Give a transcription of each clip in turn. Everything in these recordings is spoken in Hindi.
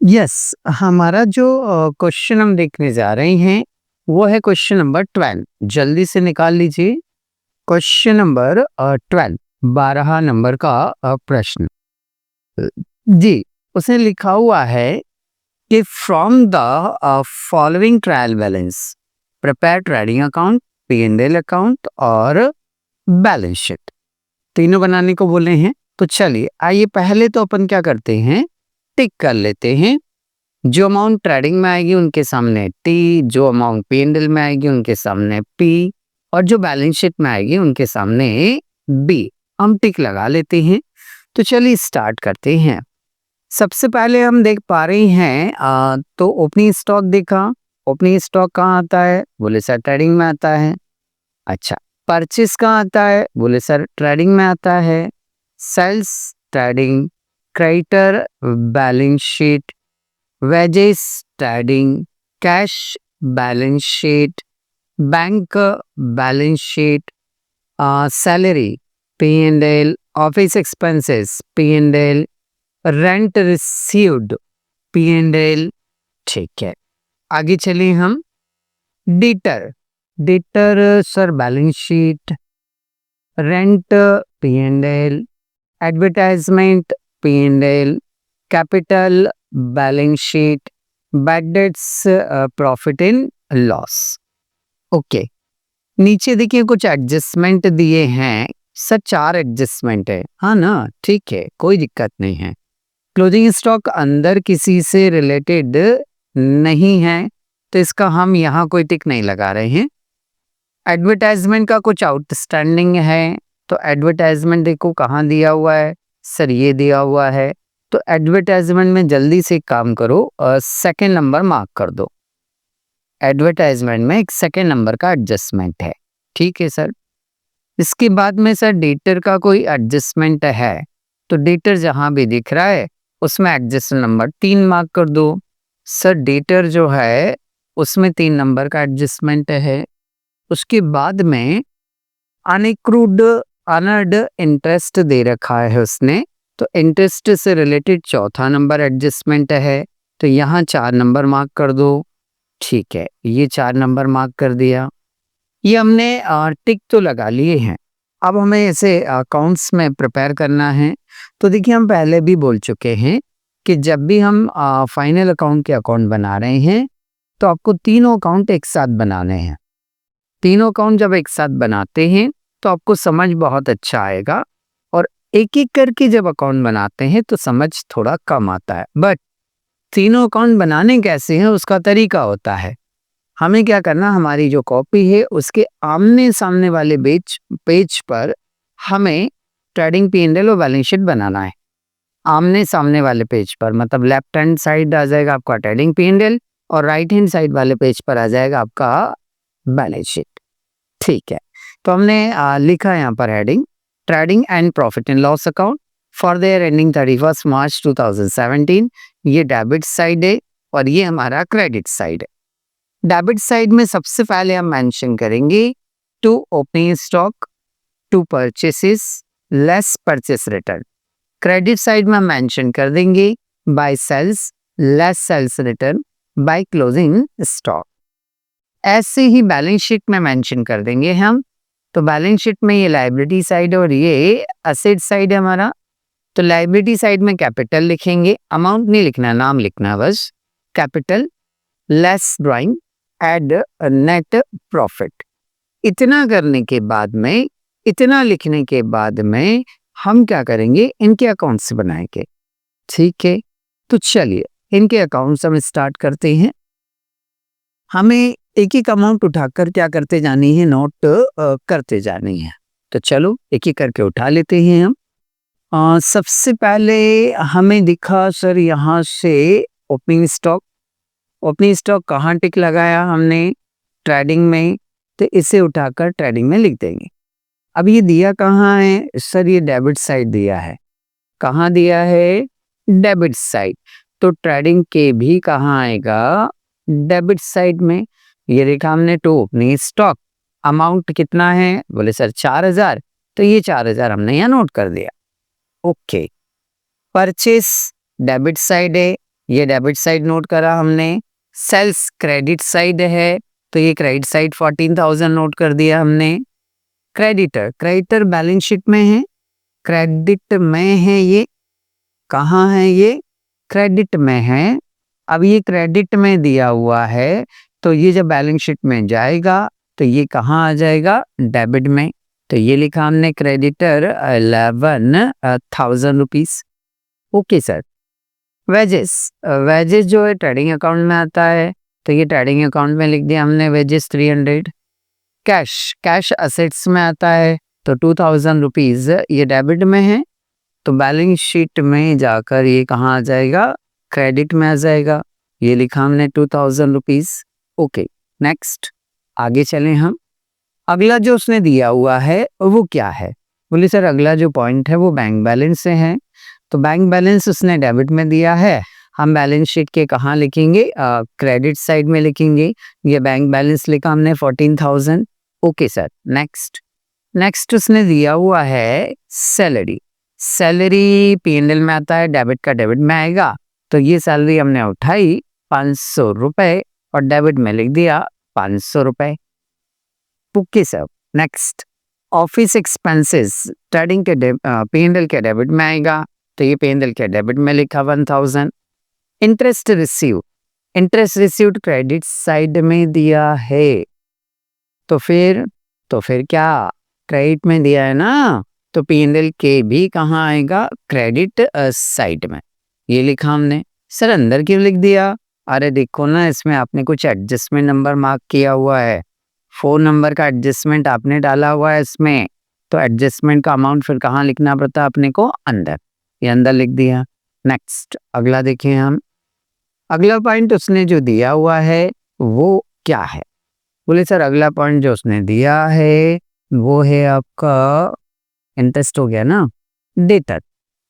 यस, हमारा जो क्वेश्चन हम देखने जा रहे हैं वो है क्वेश्चन नंबर 12। जल्दी से निकाल लीजिए। क्वेश्चन नंबर 12, 12 नंबर का प्रश्न। अ, जी, उसने लिखा हुआ है कि from the following trial balance prepare trading account, P&L account और बैलेंस शीट। तीनों बनाने को बोले हैं। तो चलिए आइए पहले तो अपन क्या करते हैं, टिक कर लेते हैं। जो अमाउंट ट्रेडिंग में आएगी उनके सामने टी, जो अमाउंट P&L में आएगी उनके सामने P, और जो बैलेंस शीट में आएगी उनके सामने B। हम टिक लगा लेते हैं। तो चलिए स्टार्ट करते हैं। सबसे पहले हम देख पा रहे हैं तो ओपनिंग स्टॉक देखा। ओपनिंग स्टॉक कहाँ आता है? बोले सर ट्रेडिंग में आता है। अच्छा, परचेस कहाँ आता है? बोले सर ट्रेडिंग में आता है। Sales trading, creditor balance sheet, wages trading, cash balance sheet, bank balance sheet, salary P&L, office expenses P&L, rent received P&L। ठीक है, आगे चलिए हम। Debtor, debtors balance sheet, rent P&L, advertisement P&L, capital balance sheet, bad debts profit in loss. Okay, नीचे देखिए कुछ एडजस्टमेंट दिए हैं। सर 4 एडजस्टमेंट है, हाँ ना? ठीक है, कोई दिक्कत नहीं है। क्लोजिंग स्टॉक अंदर किसी से रिलेटेड नहीं है तो इसका हम यहाँ कोई टिक नहीं लगा रहे हैं। एडवर्टाइजमेंट का कुछ आउटस्टैंडिंग है तो एडवर्टाइजमेंट देखो कहाँ दिया हुआ है, सर ये दिया हुआ है। तो एडवर्टाइजमेंट में जल्दी से काम करो, सेकंड नंबर मार्क कर दो। एडवर्टाइजमेंट में एक सेकंड नंबर का एडजस्टमेंट है। ठीक है सर। इसके बाद में सर डेटर का कोई एडजस्टमेंट है तो डेटर जहां भी दिख रहा है उसमें एडजस्ट नंबर 3 मार्क कर दो। सर डेटर जो है उसमें 3 नंबर का एडजस्टमेंट है। उसके बाद में अनएक्रूड अनर्ड इंटरेस्ट दे रखा है उसने, तो इंटरेस्ट से रिलेटेड चौथा नंबर एडजस्टमेंट है तो यहाँ 4 नंबर मार्क कर दो। ठीक है, ये 4 नंबर मार्क कर दिया। ये हमने टिक तो लगा लिए हैं। अब हमें इसे अकाउंट्स में प्रिपेयर करना है। तो देखिए हम पहले भी बोल चुके हैं कि जब भी हम फाइनल अकाउंट के अकाउंट बना रहे हैं तो आपको तीनों अकाउंट एक साथ बनाने हैं। तीनों अकाउंट जब एक साथ बनाते हैं तो आपको समझ बहुत अच्छा आएगा, और एक एक करके जब अकाउंट बनाते हैं तो समझ थोड़ा कम आता है। बट तीनों अकाउंट बनाने कैसे हैं उसका तरीका होता है। हमें क्या करना, हमारी जो कॉपी है उसके आमने सामने वाले पेज पेज पर हमें ट्रेडिंग P&L और बैलेंस शीट बनाना है। आमने सामने वाले पेज पर मतलब लेफ्ट हैंड साइड आ जाएगा आपका ट्रेडिंग P&L और राइट हैंड साइड वाले पेज पर आ जाएगा आपका बैलेंस शीट। ठीक है, तो हमने लिखा है यहाँ पर heading trading and profit and loss account for their ending 31 March 2017। ये डेबिट साइड है और ये हमारा क्रेडिट साइड है। डेबिट साइड में सबसे पहले हम मेंशन करेंगे to opening stock, to purchases less purchase return. Credit side में हम मेंशन कर देंगे by sales less sales return by closing stock. ऐसे ही बैलेंस शीट में मेंशन कर देंगे हम। तो बैलेंस शीट में ये लायबिलिटी साइड और ये असेट साइड है हमारा। तो लायबिलिटी साइड में कैपिटल लिखेंगे, अमाउंट नहीं लिखना, नाम लिखना बस। Capital less drawing add net profit. इतना करने के बाद में, इतना लिखने के बाद में हम क्या करेंगे, इनके अकाउंट्स बनाएंगे। ठीक है, तो चलिए इनके अकाउंट्स हम स्टार्ट करते हैं। हमें एक एक अमाउंट उठाकर क्या करते जानी है, नोट करते जानी है। तो चलो एक एक करके उठा लेते हैं हम। सबसे पहले हमें दिखा सर यहाँ से ओपनिंग स्टॉक। ओपनिंग स्टॉक कहाँ टिक लगाया हमने, ट्रेडिंग में, तो इसे उठाकर ट्रेडिंग में लिख देंगे। अब ये दिया कहाँ है सर, ये डेबिट साइड दिया है। कहाँ दिया है, डेबिट साइड। तो ट्रेडिंग के भी कहाँ आएगा, डेबिट साइड में। ये देखा हमने टू ओपनिंग स्टॉक, अमाउंट कितना है, बोले सर 4000, तो ये 4000 हमने यहाँ नोट कर दिया। ओके, परचेस डेबिट साइड है ये डेबिट साइड नोट करा हमने। सेल्स क्रेडिट साइड है, तो ये क्रेडिट साइड 14,000 नोट कर दिया हमने। क्रेडिटर, क्रेडिटर बैलेंस शीट में है, क्रेडिट में है, ये कहाँ है, ये क्रेडिट में है। अब ये क्रेडिट में दिया हुआ है, तो ये जब बैलेंस शीट में जाएगा तो ये कहाँ आ जाएगा, डेबिट में। तो ये लिखा हमने creditor 11,000 rupees. Okay sir. Wages, wages जो है ट्रेडिंग अकाउंट में आता है, तो ये ट्रेडिंग अकाउंट में लिख दिया हमने वेजेस 300। कैश, कैश असेट्स में आता है, तो 2,000 रुपीज ये डेबिट में है, तो बैलेंस शीट में जाकर ये कहाँ आ जाएगा, क्रेडिट में आ जाएगा। ये लिखा हमने 2,000 रुपीज। ओके, नेक्स्ट आगे चलें हम। अगला जो उसने दिया हुआ है वो क्या है, बोले सर अगला जो पॉइंट है वो बैंक बैलेंस से है, तो बैंक बैलेंस उसने डेबिट में दिया है, हम बैलेंस शीट के कहाँ लिखेंगे, क्रेडिट साइड में लिखेंगे। ये बैंक बैलेंस लिखा हमने 14,000। Okay sir, next. नेक्स्ट उसने दिया हुआ है सैलरी, सैलरी पीएनएल में आता है, डेबिट का डेबिट में आएगा, तो ये सैलरी हमने उठाई 500 रुपए और डेबिट में लिख दिया 500 रुपए। Okay sir, next. Office expenses trading के पीएनएल के डेबिट में आएगा, तो ये पीएनएल के डेबिट में लिखा 1000। Interest receive, interest received credit side में दिया है, तो फिर क्या, क्रेडिट में दिया है ना, तो पीएनएल के भी कहाँ आएगा, क्रेडिट साइड में। ये लिखा हमने। सर अंदर क्यों लिख दिया, अरे देखो ना इसमें आपने कुछ एडजस्टमेंट नंबर मार्क किया हुआ है, 4 नंबर का एडजस्टमेंट आपने डाला हुआ है इसमें, तो एडजस्टमेंट का अमाउंट फिर कहाँ लिखना पड़ता है अपने को, अंदर। ये अंदर लिख दिया। नेक्स्ट अगला देखें हम। अगला पॉइंट उसने जो दिया हुआ है वो क्या है, बोले सर अगला पॉइंट जो उसने दिया है वो है आपका, इंटरेस्ट हो गया ना, डेटर।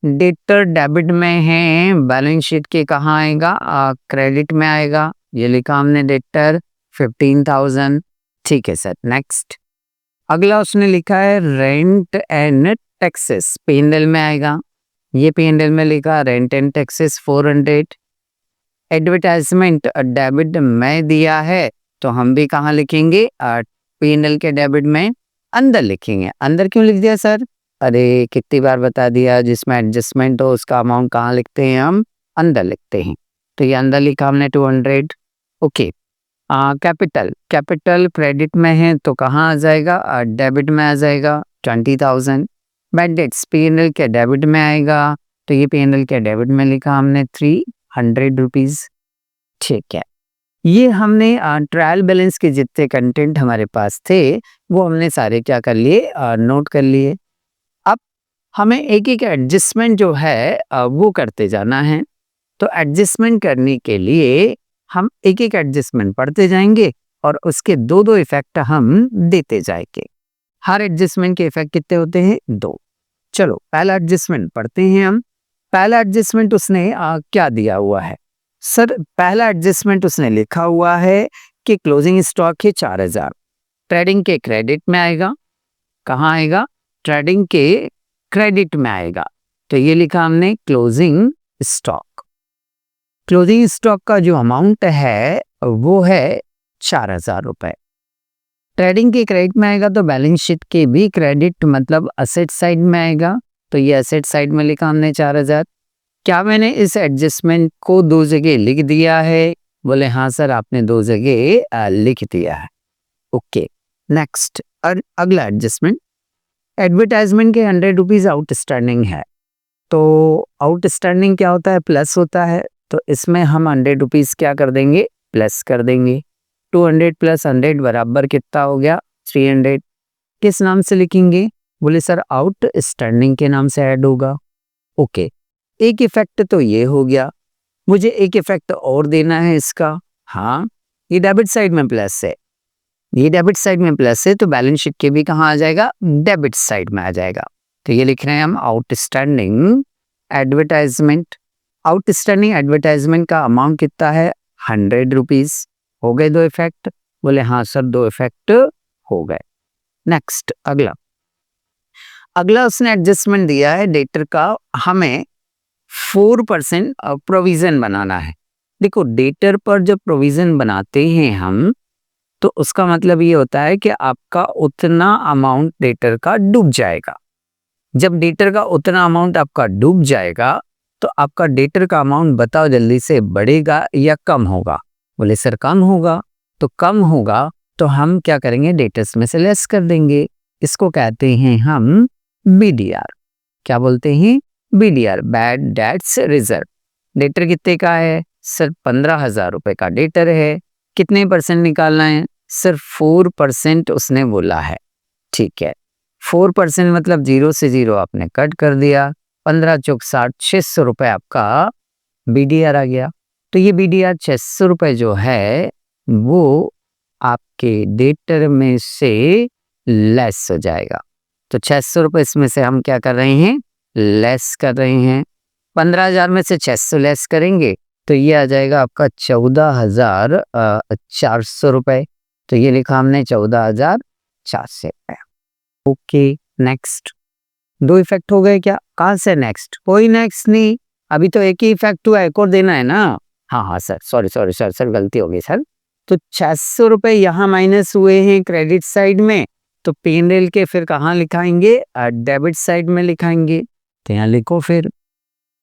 डेटर डेबिट में है, बैलेंस शीट के कहाँ आएगा, क्रेडिट में आएगा। ये लिखा हमने डेटर 15,000। ठीक है सर, नेक्स्ट। अगला उसने लिखा है रेंट एंड टैक्सेस, पीएनएल में आएगा, ये पीएनएल में लिखा rent and taxes 400। Advertisement debit में दिया है, तो हम भी कहाँ लिखेंगे, पीएनएल के डेबिट में अंदर लिखेंगे। अंदर क्यों लिख दिया सर, अरे कितनी बार बता दिया, जिसमें एडजस्टमेंट हो उसका अमाउंट कहाँ लिखते हैं, हम अंदर लिखते हैं, तो ये अंदर लिखा हमने 200। ओके। कैपिटल, कैपिटल क्रेडिट में है तो कहाँ आ जाएगा, डेबिट में आ जाएगा 20,000। बैड डेट्स पीएनएल के डेबिट में आएगा, तो ये पीएनएल के डेबिट में लिखा हमने 300 रुपीज। ठीक है, ये हमने ट्रायल बैलेंस के जितने कंटेंट हमारे पास थे वो हमने सारे क्या कर लिए, नोट कर लिए। अब हमें एक एक एडजस्टमेंट जो है वो करते जाना है, तो एडजस्टमेंट करने के लिए हम एक एक एडजस्टमेंट पढ़ते जाएंगे और उसके दो दो इफेक्ट हम देते जाएंगे। हर एडजस्टमेंट के इफेक्ट कितने होते हैं, 2। चलो पहला एडजस्टमेंट पढ़ते हैं हम। पहला एडजस्टमेंट उसने क्या दिया हुआ है, सर पहला एडजस्टमेंट उसने लिखा हुआ है कि क्लोजिंग स्टॉक है 4,000, ट्रेडिंग के क्रेडिट में आएगा, कहाँ आएगा, ट्रेडिंग के क्रेडिट में आएगा, तो ये लिखा हमने क्लोजिंग स्टॉक। क्लोजिंग स्टॉक का जो अमाउंट है वो है 4,000 रुपए। ट्रेडिंग के क्रेडिट में आएगा तो बैलेंस शीट के भी क्रेडिट मतलब असेट साइड में आएगा, तो ये असेट साइड में लिखा हमने 4,000। क्या मैंने इस एडजस्टमेंट को 2 जगह लिख दिया है, बोले हाँ सर आपने 2 जगह लिख दिया है। ओके, नेक्स्ट अगला एडजस्टमेंट। एडवर्टाइजमेंट के 100 रुपीज आउटस्टैंडिंग है, तो आउटस्टैंडिंग क्या होता है, प्लस होता है, तो इसमें हम 100 रुपीज क्या कर देंगे, प्लस कर देंगे। 200 प्लस 100 बराबर कितना हो गया, 300। किस नाम से लिखेंगे, बोले सर आउटस्टैंडिंग के नाम से ऐड होगा। ओके, एक इफेक्ट तो ये हो गया, मुझे एक इफेक्ट और देना है इसका। हाँ, ये डेबिट साइड में प्लस है, ये डेबिट साइड में प्लस है, तो बैलेंस शीट के भी कहाँ आ जाएगा, डेबिट साइड में आ जाएगा। तो ये लिख रहे हैं हम आउटस्टैंडिंग एडवर्टाइजमेंट। आउटस्टैंडिंग एडवर्टाइजमेंट का अमाउंट कितना है, 100 रुपीज। हो गए 2 इफेक्ट, बोले हाँ सर 2 इफेक्ट हो गए। नेक्स्ट अगला उसने एडजस्टमेंट दिया है डेटर का, हमें 4% प्रोविजन बनाना है। देखो डेटर पर जब प्रोविजन बनाते हैं हम, तो उसका मतलब ये होता है कि आपका उतना अमाउंट डेटर का डूब जाएगा। जब डेटर का उतना अमाउंट आपका डूब जाएगा, तो आपका डेटर का अमाउंट बताओ जल्दी से, बढ़ेगा या कम होगा? बोले सर कम होगा। तो कम होगा तो हम क्या करेंगे, डेटर्स में से लेस कर देंगे। इसको कहते हैं हम बीडीआर। क्या बोलते हैं? BDR, bad debts reserve. Debtor कितने का है? सर 15,000 रुपए का डेटर है। कितने परसेंट निकालना है? सर 4% उसने बोला है। ठीक है, 4% मतलब 0 से 0 आपने कट कर दिया। 15 चौक 60, 600 रुपए आपका बीडीआर आ गया। तो ये बीडीआर 600 रुपए जो है वो आपके डेटर में से लेस हो जाएगा। तो 600 रुपए इसमें से हम क्या कर रहे हैं? लेस कर रहे हैं। 15,000 में से 600 लेस करेंगे तो ये आ जाएगा आपका 14,400 रुपए। तो ये लिखा हमने 14,400 रुपए। Okay next. 2 इफेक्ट हो गए क्या? कहाँ से नेक्स्ट? कोई नेक्स्ट नहीं, अभी तो एक ही इफेक्ट हुआ, एक और देना है ना। हाँ सर, सॉरी सर, गलती हो गई सर। तो 600 रुपए यहाँ माइनस हुए हैं क्रेडिट साइड में, तो P&L के फिर कहाँ लिखाएंगे? डेबिट साइड में लिखाएंगे। तो यहाँ लिखो फिर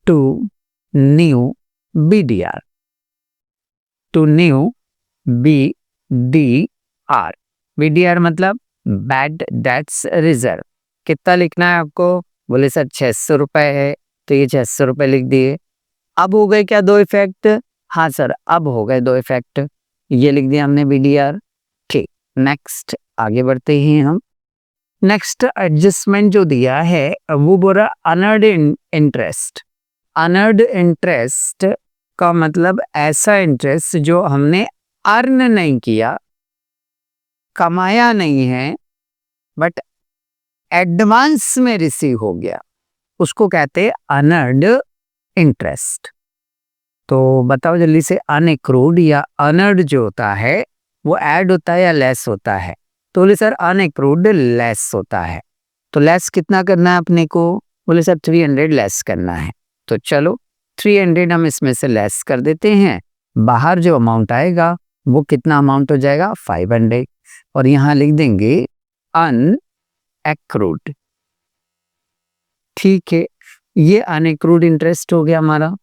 to new BDR, to new BDR। BDR मतलब बैड डेट्स रिजर्व। कितना लिखना है आपको? बोले सर 600 रुपए है, तो ये 600 रुपए लिख दिए। अब हो गए क्या 2 इफेक्ट? हाँ सर, अब हो गए 2 इफेक्ट। ये लिख दिया हमने BDR। ठीक, नेक्स्ट आगे बढ़ते हैं हम। नेक्स्ट एडजस्टमेंट जो दिया है वो बोला अनर्ड इंटरेस्ट। अनर्ड इंटरेस्ट का मतलब ऐसा इंटरेस्ट जो हमने अर्न नहीं किया, कमाया नहीं है, बट एडवांस में रिसीव हो गया, उसको कहते हैं अनर्ड इंटरेस्ट। तो बताओ जल्दी से, अनएक्रूड या अनर्ड जो होता है वो ऐड होता है या लेस होता है? तो बोले सर अनएक्रूड लेस होता है। तो लेस कितना करना है अपने को? बोले सर 300 लेस करना है। तो चलो 300 हम इसमें से लेस कर देते हैं। बाहर जो अमाउंट आएगा वो कितना अमाउंट हो जाएगा? 500। और यहाँ लिख देंगे अनएक्रूड। ठीक है, ये अनएक्रूड इंटरेस्ट हो गया हमारा।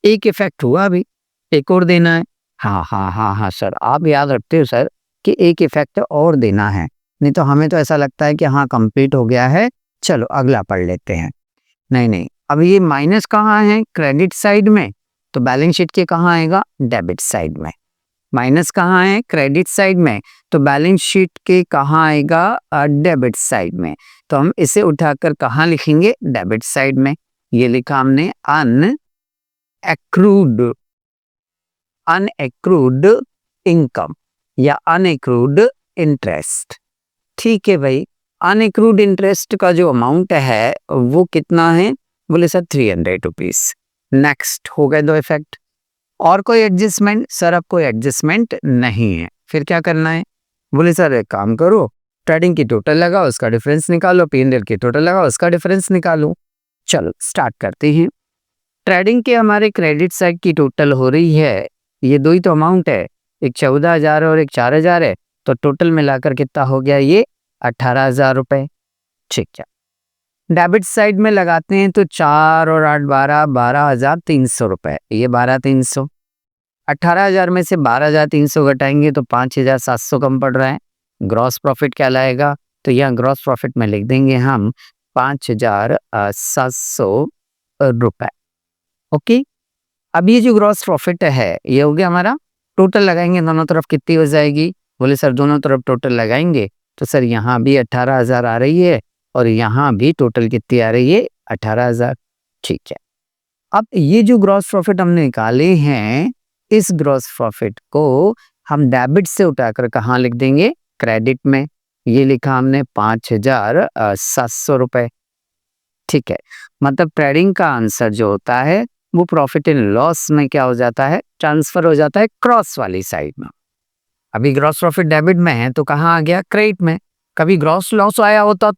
एक इफेक्ट हुआ, अभी एक और देना है। हाँ सर, आप याद रखते हो सर कि एक इफेक्ट और देना है, नहीं तो हमें तो ऐसा लगता है कि हाँ कंप्लीट हो गया है, चलो अगला पढ़ लेते हैं। नहीं, अब ये माइनस कहाँ है? क्रेडिट साइड में। तो बैलेंस शीट के कहाँ आएगा? डेबिट साइड में। माइनस कहाँ है? क्रेडिट साइड में। तो बैलेंस शीट के कहाँ आएगा? डेबिट साइड में। तो हम इसे उठाकर कहाँ लिखेंगे? डेबिट साइड में। ये लिखा हमने अनएक्रूड इनकम या अनएक्रूड इंटरेस्ट। ठीक है भाई, अनएक्रूड इंटरेस्ट का जो अमाउंट है वो कितना है? बोले सर 300 रुपीज। नेक्स्ट हो गए 2 इफेक्ट। और कोई एडजस्टमेंट? सर अब कोई एडजस्टमेंट नहीं है, फिर क्या करना है? बोले सर एक काम करो, ट्रेडिंग की टोटल लगाओ, उसका डिफरेंस निकालो, P&L की टोटल लगाओ, उसका डिफरेंस निकालो। चलो स्टार्ट करते हैं। ट्रेडिंग के हमारे क्रेडिट साइड की टोटल हो रही है, ये 2 ही तो अमाउंट है, एक 14,000 और एक 4,000 है, तो टोटल मिलाकर कितना हो गया? ये 18,000 रुपए। ठीक है, डेबिट साइड में लगाते हैं तो 4 और 8 12,300 रुपए। ये 12,300, 18,000 में से 12,300 घटाएंगे तो 5,700 कम पड़ रहा है। ग्रॉस प्रॉफिट क्या लाएगा? तो यहाँ ग्रॉस प्रॉफिट में लिख देंगे हम 5,700 रुपए। ओके, अब ये जो ग्रॉस प्रॉफिट है ये हो गया हमारा। टोटल लगाएंगे दोनों तरफ कितनी हो जाएगी? बोले सर दोनों तरफ टोटल लगाएंगे तो सर यहाँ भी 18,000 आ रही है और यहाँ भी टोटल कितनी आ रही है? 18,000। ठीक है, अब ये जो ग्रॉस प्रॉफिट हमने निकाले हैं, इस ग्रॉस प्रॉफिट को हम डेबिट से उठाकर कहाँ लिख देंगे? क्रेडिट में। ये लिखा हमने 5,700 रुपए। ठीक है, मतलब ट्रेडिंग का आंसर जो होता है वो प्रॉफिट इन लॉस में क्या हो जाता है? ट्रांसफर हो जाता है क्रॉस वाली साइड में। अभी ग्रॉस प्रॉफिट डेबिट में है तो कहाँ आ गया? क्रेडिट में। कभी ग्रॉस लॉस आया होता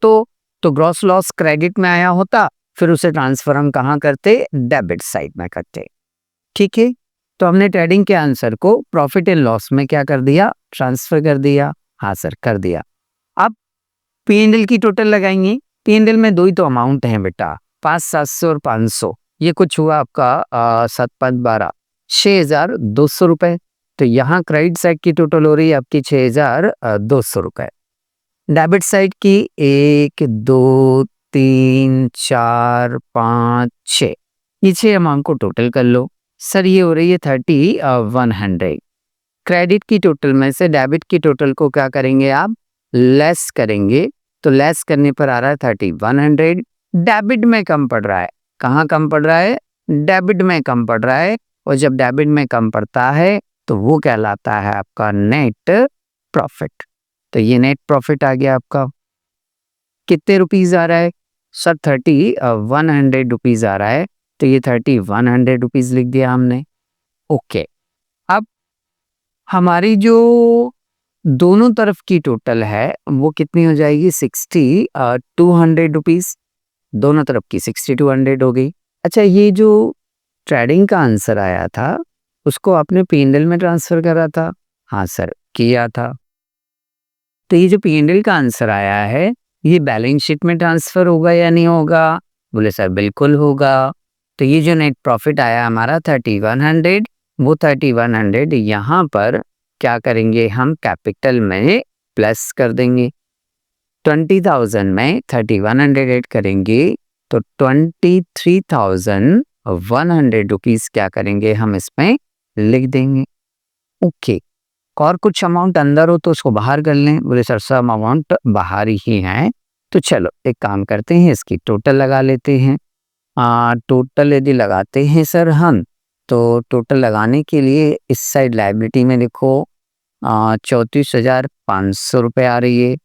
तो ग्रॉस लॉस क्रेडिट में आया होता, फिर उसे ट्रांसफर हम कहाँ करते, डेबिट साइड में करते। ठीक है, तो हमने ट्रेडिंग के आंसर को प्रॉफिट एंड लॉस में क्या कर दिया, ट्रांसफर कर दिया। हाँ सर, कर दिया। अब P&L की टोटल लगाएंगे। P&L में दो ही तो अमाउंट है बेटा, 5,700 और 500। ये कुछ हुआ आपका 7,512, 6,200 रुपए। तो यहाँ क्रेडिट साइड की टोटल हो रही है आपकी 6,200 रुपए। डेबिट साइड की 1 2 3 4 5 6, ये 6 अमाउंट को टोटल कर लो। सर ये हो रही है 3,100। क्रेडिट की टोटल में से डेबिट की टोटल को क्या करेंगे आप, लेस करेंगे। तो लेस करने पर आ रहा है 3,100। डेबिट में कम पड़ रहा है, कहाँ कम पड़ रहा है, डेबिट में कम पड़ रहा है। और जब डेबिट में कम पड़ता है तो वो कहलाता है आपका नेट प्रॉफिट। तो ये नेट प्रॉफिट आ गया आपका। कितने रुपीज आ रहा है सर, 3,100 रुपीज आ रहा है। तो ये 3,100 रुपीज लिख दिया हमने। ओके, अब हमारी जो दोनों तरफ की टोटल है वो कितनी हो जाएगी, 6,200 रुपीज। दोनों तरफ की 6,200 हो गई। अच्छा, ये जो ट्रेडिंग का आंसर आया था उसको आपने P&L में ट्रांसफर करा था? हाँ सर, किया था। तो ये जो P&L का आंसर आया है ये बैलेंस शीट में ट्रांसफर होगा या नहीं होगा? बोले सर बिल्कुल होगा। तो ये जो नेट प्रॉफिट आया हमारा 3,100, वो 3,100 यहाँ पर क्या करेंगे हम, कैपिटल में प्लस कर देंगे। 20,000 में 3,100 ऐड करेंगे तो 23,100 रुपीज क्या करेंगे हम इसमें लिख देंगे। ओके, और कुछ अमाउंट अंदर हो तो उसको बाहर कर लें। बोले सर सब अमाउंट बाहर ही हैं। तो चलो एक काम करते हैं, इसकी टोटल लगा लेते हैं। टोटल यदि लगाते हैं सर हम, तो टोटल लगाने के लिए इस साइड लायबिलिटी में देखो 34,500 रुपये आ रही है।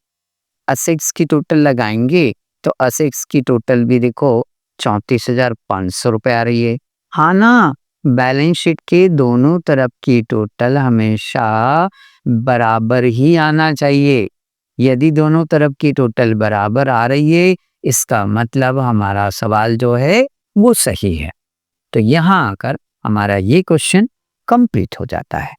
असेट्स की टोटल लगाएंगे तो असेट्स की टोटल भी देखो 34,500 रुपये आ रही है। हाँ ना, बैलेंस शीट के दोनों तरफ की टोटल हमेशा बराबर ही आना चाहिए। यदि दोनों तरफ की टोटल बराबर आ रही है इसका मतलब हमारा सवाल जो है वो सही है। तो यहाँ आकर हमारा ये क्वेश्चन कंप्लीट हो जाता है।